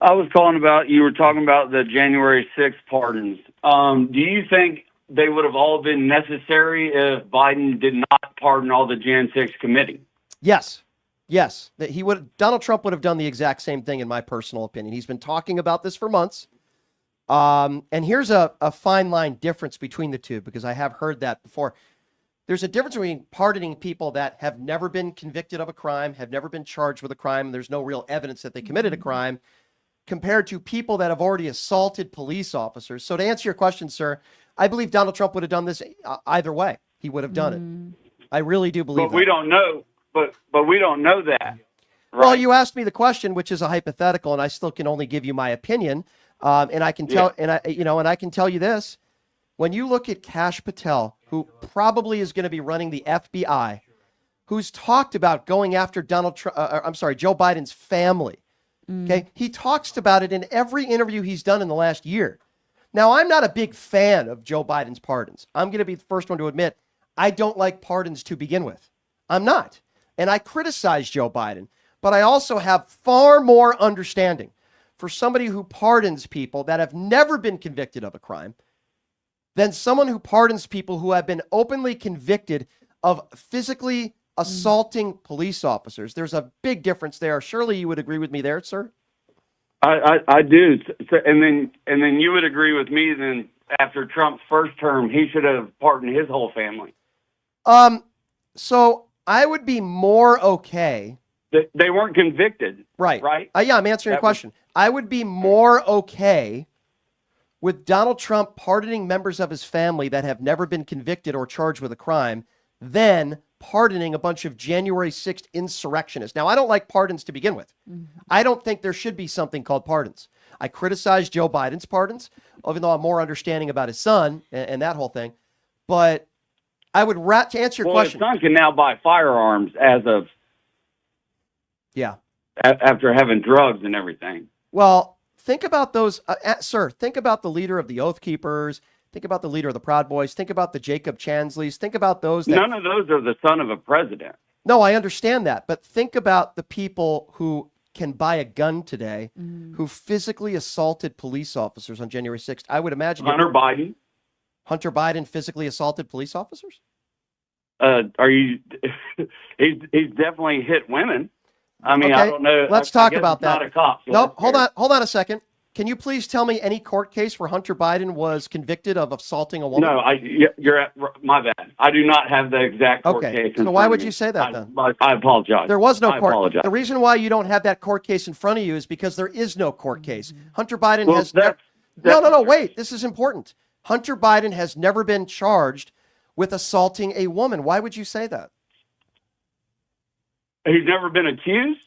I was calling about, you were talking about the January 6th pardons. Do you think they would have all been necessary if Biden did not pardon all the Jan 6 committee? Yes. Yes. Donald Trump would have done the exact same thing, in my personal opinion. He's been talking about this for months. And here's a fine line difference between the two, because I have heard that before. There's a difference between pardoning people that have never been convicted of a crime, have never been charged with a crime, and there's no real evidence that they committed a crime, compared to people that have already assaulted police officers. So to answer your question, sir, I believe Donald Trump would have done this either way. He would have done it. I really do believe that. But we don't know. But we don't know that. Right? Well, you asked me the question, which is a hypothetical, and I still can only give you my opinion. And I can tell, and I can tell you this: when you look at Kash Patel, who probably is going to be running the FBI, who's talked about going after Joe Biden's family. Okay, he talks about it in every interview he's done in the last year. Now, I'm not a big fan of Joe Biden's pardons. I'm going to be the first one to admit I don't like pardons to begin with. I'm not. And I criticize Joe Biden, but I also have far more understanding for somebody who pardons people that have never been convicted of a crime than someone who pardons people who have been openly convicted of physically assaulting police officers. There's a big difference there. Surely you would agree with me there, sir? I do. So, and then you would agree with me then after Trump's first term, he should have pardoned his whole family. So I would be more okay. They weren't convicted. Right. Right? Yeah, I'm answering your question. I would be more okay with Donald Trump pardoning members of his family that have never been convicted or charged with a crime than pardoning a bunch of January 6th insurrectionists. Now, I don't like pardons to begin with. I don't think there should be something called pardons. I criticize Joe Biden's pardons, even though I'm more understanding about his son and that whole thing. But I would to answer your question. His son can now buy firearms as of after having drugs and everything. Well, think about those, sir. Think about the leader of the Oath Keepers. Think about the leader of the Proud Boys. Think about the Jacob Chansleys. Think about those. None of those are the son of a president. No, I understand that. But think about the people who can buy a gun today who physically assaulted police officers on January 6th. I would imagine. Hunter Biden. Hunter Biden physically assaulted police officers? Are you? He's definitely hit women. I mean, okay. I don't know. Let's talk about that. Not a cop. So no, hold on a second. Can you please tell me any court case where Hunter Biden was convicted of assaulting a woman? No, you're my bad. I do not have the exact court case. So why would you say that then? I apologize. There was no court. Apologize. The reason why you don't have that court case in front of you is because there is no court case. Hunter Biden has no. Wait, this is important. Hunter Biden has never been charged with assaulting a woman. Why would you say that? He's never been accused?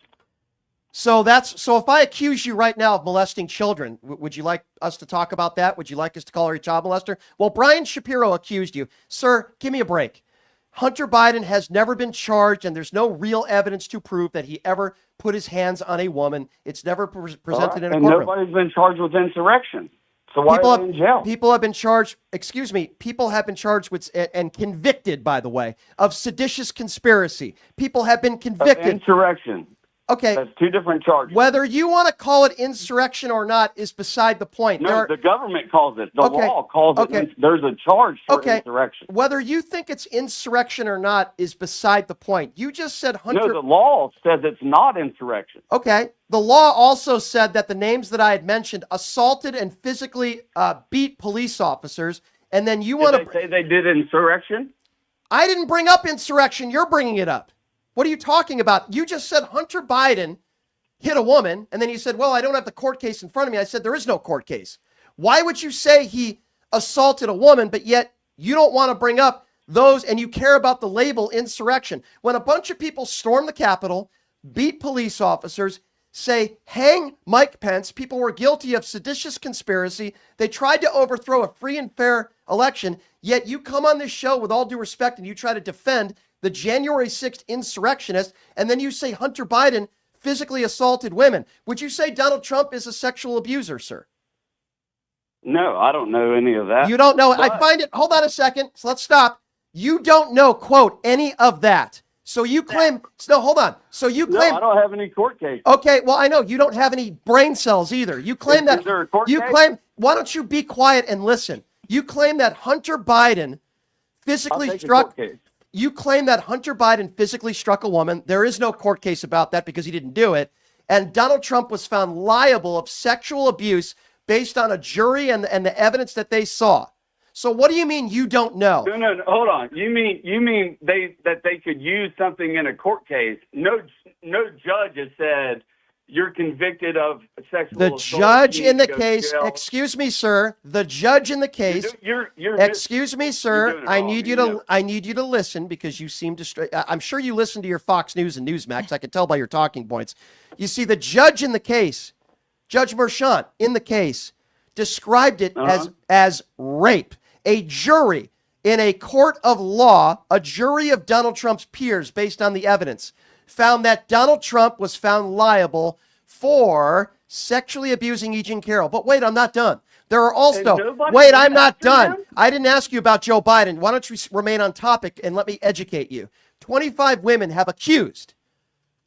So if I accuse you right now of molesting children, would you like us to talk about that? Would you like us to call her a child molester? Well, Brian Shapiro accused you. Sir, give me a break. Hunter Biden has never been charged, and there's no real evidence to prove that he ever put his hands on a woman. It's never presented in a courtroom. And nobody's been charged with insurrection. So why are they in jail? People have been charged, people have been charged with, and convicted, by the way, of seditious conspiracy. People have been convicted. Of insurrection. Okay. That's two different charges. Whether you want to call it insurrection or not is beside the point. No, the government calls it. The law calls it. There's a charge for insurrection. Whether you think it's insurrection or not is beside the point. You just said Hunter. No, the law says it's not insurrection. Okay. The law also said that the names that I had mentioned assaulted and physically beat police officers. And then you want to say they did insurrection? I didn't bring up insurrection. You're bringing it up. What are you talking about? You just said Hunter Biden hit a woman, and then you said, well, I don't have the court case in front of me. I said, there is no court case. Why would you say he assaulted a woman, but yet you don't want to bring up those and you care about the label insurrection? When a bunch of people storm the Capitol, beat police officers, say, hang Mike Pence, people were guilty of seditious conspiracy, they tried to overthrow a free and fair election, yet you come on this show with all due respect and you try to defend the January 6th insurrectionist, and then you say Hunter Biden physically assaulted women. Would you say Donald Trump is a sexual abuser, sir? No, I don't know any of that. You don't know. I find it, hold on a second, so let's stop. You don't know, quote, any of that. So you claim, no, hold on. So you claim, No, I don't have any court case. okay, well, I know you don't have any brain cells either. You claim Is there a court case? Why don't you be quiet and listen? You claim that Hunter Biden physically struck, you claim that Hunter Biden physically struck a woman. There is no court case about that because he didn't do it. And Donald Trump was found liable of sexual abuse based on a jury and the evidence that they saw. So what do you mean you don't know? No, hold on. You mean that they could use something in a court case? No judge has said you're convicted of sexual assault. The judge in the case, excuse me, sir. The judge in the case, excuse me, sir. I need you to listen because you seem to. I'm sure you listen to your Fox News and Newsmax. I can tell by your talking points. You see, the judge in the case, Judge Merchant in the case, described it as rape. A jury in a court of law, a jury of Donald Trump's peers, based on the evidence, found that Donald Trump was found liable for sexually abusing E. Jean Carroll. But wait, I'm not done. There are also, wait, I'm not done. I didn't ask you about Joe Biden. Why don't you remain on topic and let me educate you? 25 women have accused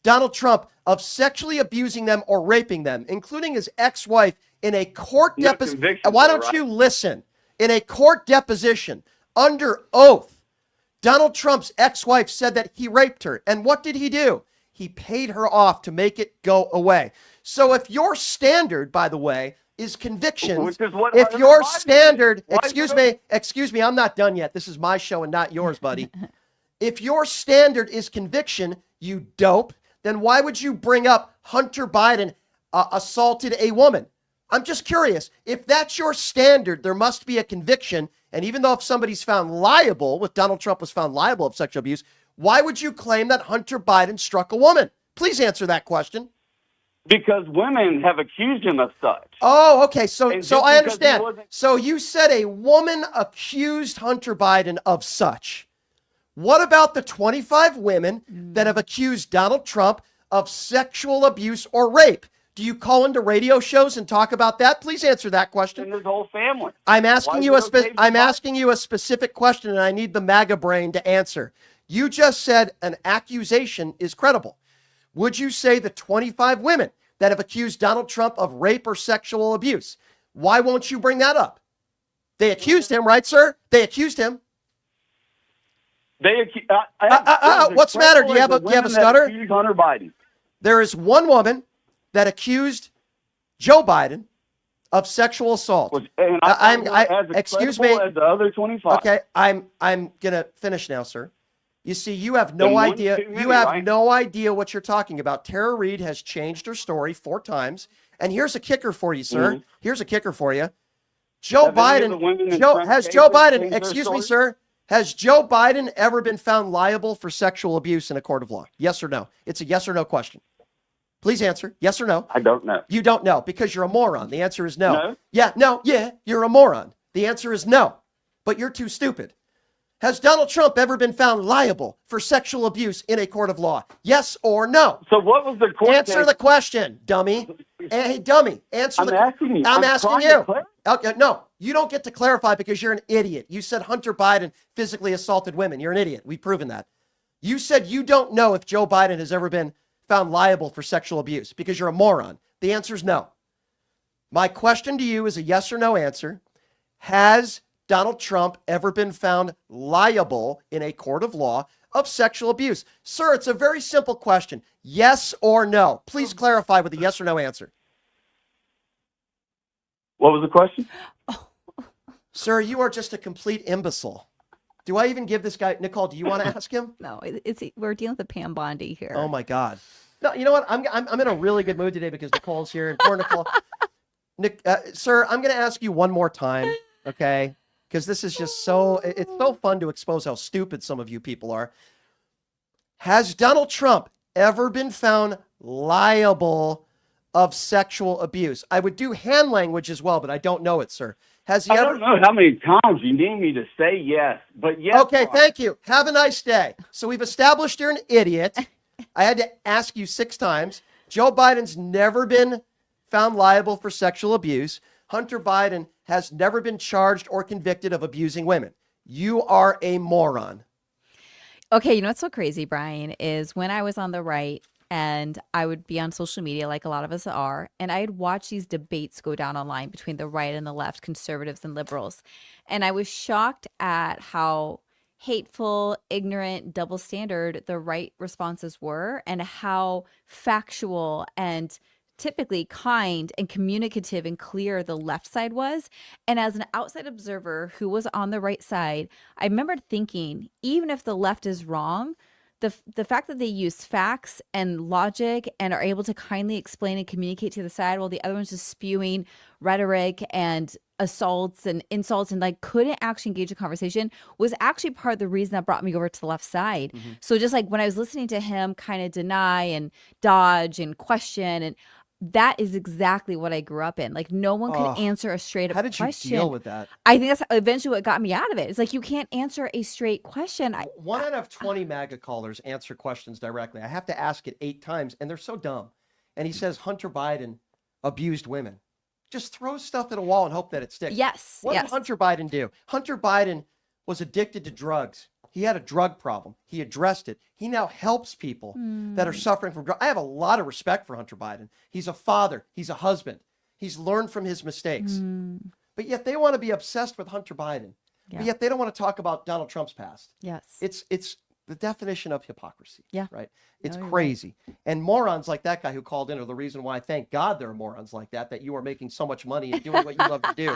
Donald Trump of sexually abusing them or raping them, including his ex-wife in a court deposition. Why don't you listen? In a court deposition, under oath, Donald Trump's ex-wife said that he raped her. And what did he do? He paid her off to make it go away. So if your standard, by the way, is convictions, if your standard, excuse me, I'm not done yet. This is my show and not yours, buddy. If your standard is conviction, you dope, then why would you bring up Hunter Biden assaulted a woman? I'm just curious. If that's your standard, there must be a conviction. And even though if somebody's found liable, with Donald Trump was found liable of sexual abuse, why would you claim that Hunter Biden struck a woman? Please answer that question. Because women have accused him of such. Oh, okay. So I understand. So you said a woman accused Hunter Biden of such. What about the 25 women that have accused Donald Trump of sexual abuse or rape? Do you call into radio shows and talk about that? Please answer that question. And his whole family. I'm asking you a specific question, and I need the MAGA brain to answer. You just said an accusation is credible. Would you say the 25 women that have accused Donald Trump of rape or sexual abuse? Why won't you bring that up? They accused him, right, sir? They accused him. What's the matter? Do you have a stutter? Hunter Biden. There is one woman that accused Joe Biden of sexual assault. Excuse me. As the other 25. Okay, I'm gonna finish now, sir. You see, you have no idea. You have no idea what you're talking about. Tara Reid has changed her story 4 times, and here's a kicker for you, sir. Here's a kicker for you. Joe Biden. Excuse me, sir. Has Joe Biden ever been found liable for sexual abuse in a court of law? Yes or no? It's a yes or no question. Please answer. Yes or no? I don't know. You don't know because you're a moron. The answer is no. No? Yeah, you're a moron. The answer is no, but you're too stupid. Has Donald Trump ever been found liable for sexual abuse in a court of law? Yes or no? So what was the court Answer the question, dummy. Hey, dummy, answer I'm asking you. I'm asking you. Okay, no, you don't get to clarify because you're an idiot. You said Hunter Biden physically assaulted women. You're an idiot. We've proven that. You said you don't know if Joe Biden has ever been found liable for sexual abuse because you're a moron. The answer is no. My question to you is a yes or no answer. Has Donald Trump ever been found liable in a court of law of sexual abuse? Sir, it's a very simple question. Yes or no? Please clarify with a yes or no answer. What was the question? Sir, you are just a complete imbecile. Do I even give this guy, Nicole, do you want to ask him? No, we're dealing with Pam Bondi here. Oh my God. No, you know what? I'm in a really good mood today because Nicole's here and poor Nicole. Sir, I'm going to ask you one more time, okay? Because this is just it's so fun to expose how stupid some of you people are. Has Donald Trump ever been found liable of sexual abuse? I would do hand language as well, but I don't know it, sir. Has he ever? I don't know how many times you need me to say yes, but yes. Okay, thank you. Have a nice day. So we've established you're an idiot. I had to ask you 6 times. Joe Biden's never been found liable for sexual abuse. Hunter Biden has never been charged or convicted of abusing women. You are a moron. Okay, you know what's so crazy, Brian, is when I was on the right and I would be on social media like a lot of us are, and I'd watch these debates go down online between the right and the left, conservatives and liberals. And I was shocked at how hateful, ignorant, double standard the right responses were and how factual and typically kind and communicative and clear the left side was. And as an outside observer who was on the right side, I remember thinking, even if the left is wrong, the fact that they use facts and logic and are able to kindly explain and communicate to the side while the other one's just spewing rhetoric and assaults and insults and like couldn't actually engage a conversation was actually part of the reason that brought me over to the left side. So just like when I was listening to him kind of deny and dodge and question, and that is exactly what I grew up in. Like no one could answer a straight up How did you question. deal with that? I think that's eventually what got me out of it. It's like you can't answer a straight question. 1 out of 20 MAGA callers answer questions directly. I have to ask it 8 times, and they're so dumb. And he says Hunter Biden abused women. Just throw stuff at a wall and hope that it sticks. Yes. What did Hunter Biden do? Hunter Biden was addicted to drugs. He had a drug problem. He addressed it. He now helps people that are suffering from drugs. I have a lot of respect for Hunter Biden. He's a father. He's a husband. He's learned from his mistakes. But yet they want to be obsessed with Hunter Biden. Yeah. But yet they don't want to talk about Donald Trump's past. Yes. It's the definition of hypocrisy. Yeah. Right? It's No, you're crazy. And morons like that guy who called in are the reason why, thank God there are morons like that you are making so much money and doing what you love to do.